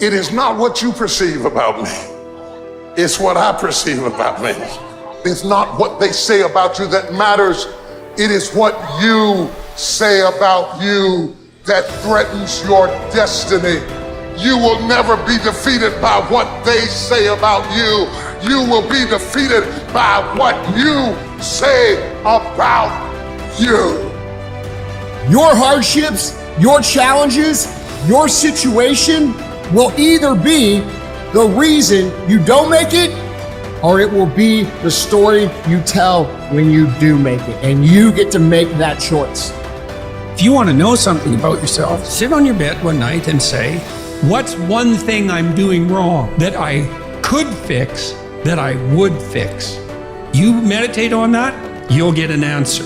It is not what you perceive about me. It's what I perceive about me. It's not what they say about you that matters. It is what you say about you that threatens your destiny. You will never be defeated by what they say about you. You will be defeated by what you say about you. Your hardships, your challenges, your situation will either be the reason you don't make it, or it will be the story you tell when you do make it. And you get to make that choice. If you want to know something about yourself, sit on your bed one night and say, what's one thing I'm doing wrong that I could fix, that I would fix? You meditate on that, you'll get an answer.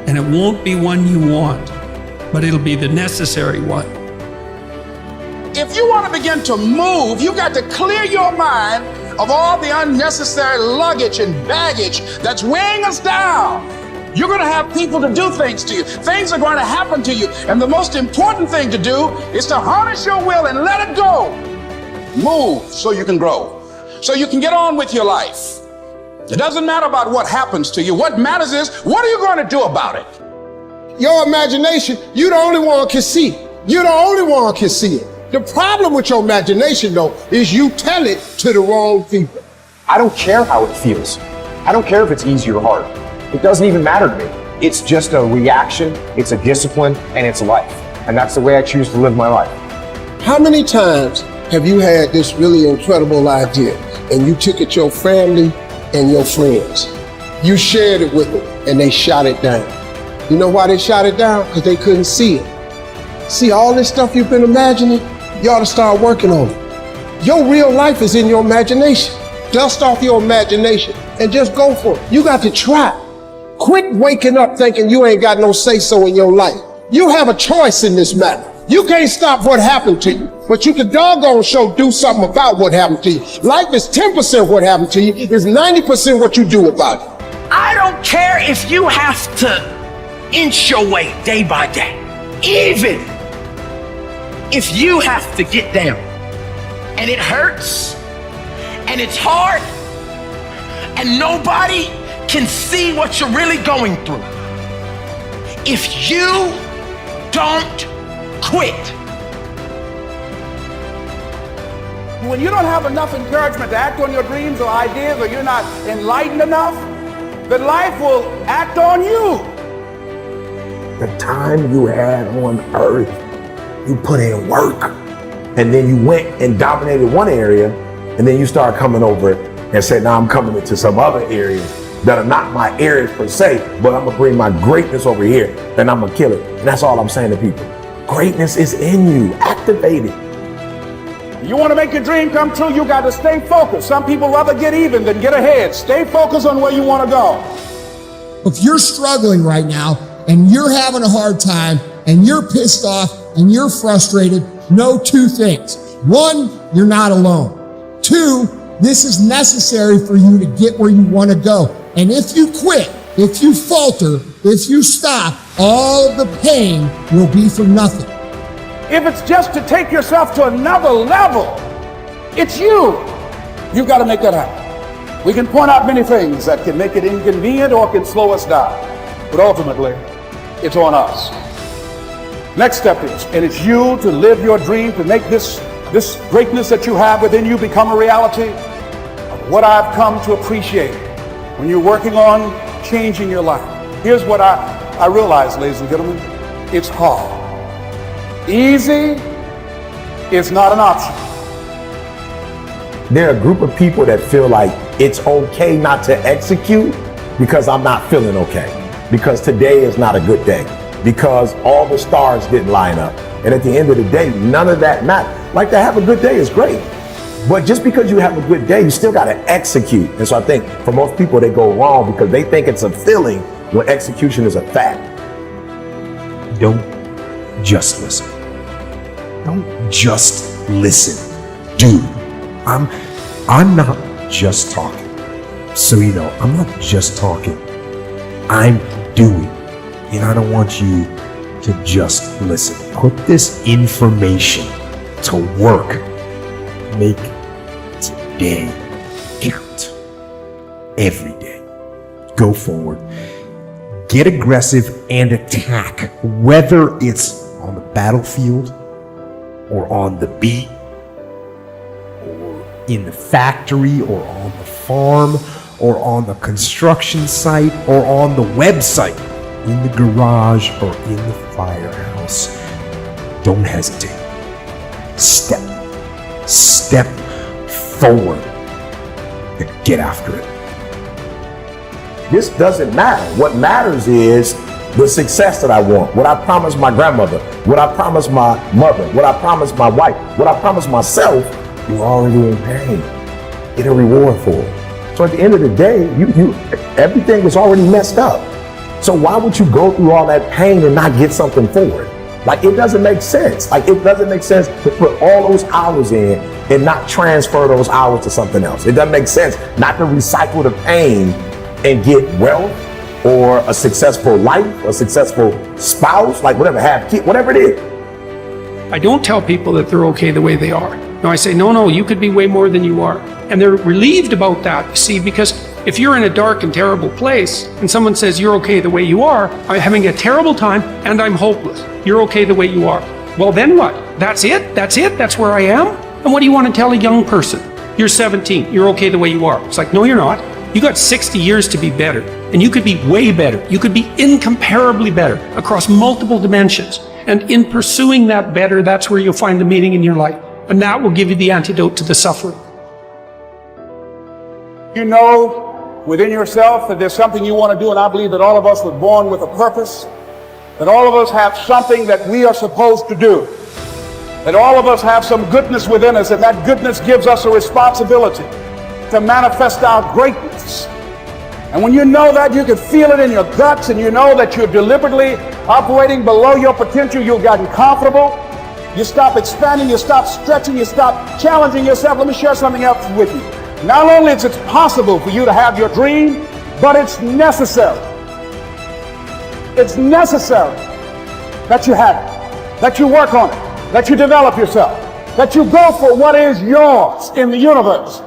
And it won't be one you want, but it'll be the necessary one. If you want to begin to move, you got to clear your mind of all the unnecessary luggage and baggage that's weighing us down. You're going to have people to do things to you. Things are going to happen to you. And the most important thing to do is to harness your will and let it go. Move so you can grow, so you can get on with your life. It doesn't matter about what happens to you. What matters is, what are you going to do about it? Your imagination, you the only one can see. You the only one can see it. The problem with your imagination, though, is you tell it to the wrong people. I don't care how it feels. I don't care if it's easy or hard. It doesn't even matter to me. It's just a reaction, it's a discipline, and it's life. And that's the way I choose to live my life. How many times have you had this really incredible idea and you took it to your family and your friends? You shared it with them and they shot it down. You know why they shot it down? Because they couldn't see it. See, all this stuff you've been imagining, you ought to start working on it. Your real life is in your imagination. Dust off your imagination and just go for it. You got to try. Quit waking up thinking you ain't got no say-so in your life. You have a choice in this matter. You can't stop what happened to you, but you can doggone sure do something about what happened to you. Life is 10% what happened to you, it's 90% what you do about it. I don't care if you have to inch your way day by day. Even if you have to get down and it hurts and it's hard and nobody can see what you're really going through. If you don't quit. When you don't have enough encouragement to act on your dreams or ideas, or you're not enlightened enough, then life will act on you. The time you had on earth, you put in work, and then you went and dominated one area, and then you start coming over and said, now I'm coming into some other areas that are not my areas per se, but I'm gonna bring my greatness over here and I'm gonna kill it. And that's all I'm saying to people. Greatness is in you, activate it. You want to make your dream come true, you got to stay focused. Some people rather get even than get ahead. Stay focused on where you want to go. If you're struggling right now and you're having a hard time and you're pissed off and you're frustrated, know two things. One, you're not alone. Two, this is necessary for you to get where you want to go. And if you quit, if you falter, if you stop, all of the pain will be for nothing. If it's just to take yourself to another level, it's you. You've got to make that happen. We can point out many things that can make it inconvenient or can slow us down, but ultimately, it's on us. Next step is, and it's you to live your dream, to make this greatness that you have within you become a reality. What I've come to appreciate when you're working on changing your life. Here's what I realize, ladies and gentlemen, it's hard. Easy is not an option. There are a group of people that feel like it's okay not to execute because I'm not feeling okay, because today is not a good day, because all the stars didn't line up. And at the end of the day, none of that matters. Like, to have a good day is great, but just because you have a good day, you still got to execute. And so I think for most people, they go wrong because they think it's a feeling when execution is a fact. Don't just listen. Don't just listen. Do. I'm not just talking. So you know, I'm not just talking. I'm doing. And I don't want you to just listen. Put this information to work Make today count. Every day. Go forward. Get aggressive and attack, whether it's on the battlefield or on the beat or in the factory or on the farm or on the construction site or on the website, in the garage or in the firehouse. Don't hesitate. Step forward and get after it. This doesn't matter. What matters is the success that I want, what I promised my grandmother, what I promised my mother, what I promised my wife, what I promised myself. You're already in pain. Get a reward for it. So at the end of the day, everything is already messed up. So why would you go through all that pain and not get something for it? Like, it doesn't make sense. Like, it doesn't make sense to put all those hours in and not transfer those hours to something else. It doesn't make sense not to recycle the pain and get wealth or a successful life, a successful spouse, like whatever, have kids, whatever it is. I don't tell people that they're okay the way they are. No, I say, no, you could be way more than you are. And they're relieved about that, you see, because if you're in a dark and terrible place and someone says you're okay the way you are, I'm having a terrible time and I'm hopeless. You're okay the way you are. Well, then what? That's it? That's where I am? And what do you want to tell a young person? You're 17, you're okay the way you are. It's like, no, you're not. You got 60 years to be better, and you could be way better. You could be incomparably better across multiple dimensions. And in pursuing that better, that's where you'll find the meaning in your life. And that will give you the antidote to the suffering. You know within yourself that there's something you want to do, and I believe that all of us were born with a purpose, that all of us have something that we are supposed to do, that all of us have some goodness within us, and that goodness gives us a responsibility to manifest our greatness. And when you know that, you can feel it in your guts, and you know that you're deliberately operating below your potential, you've gotten comfortable, you stop expanding, you stop stretching, you stop challenging yourself. Let me share something else with you. Not only is it possible for you to have your dream, but it's necessary. It's necessary that you have it, that you work on it, that you develop yourself, that you go for what is yours in the universe.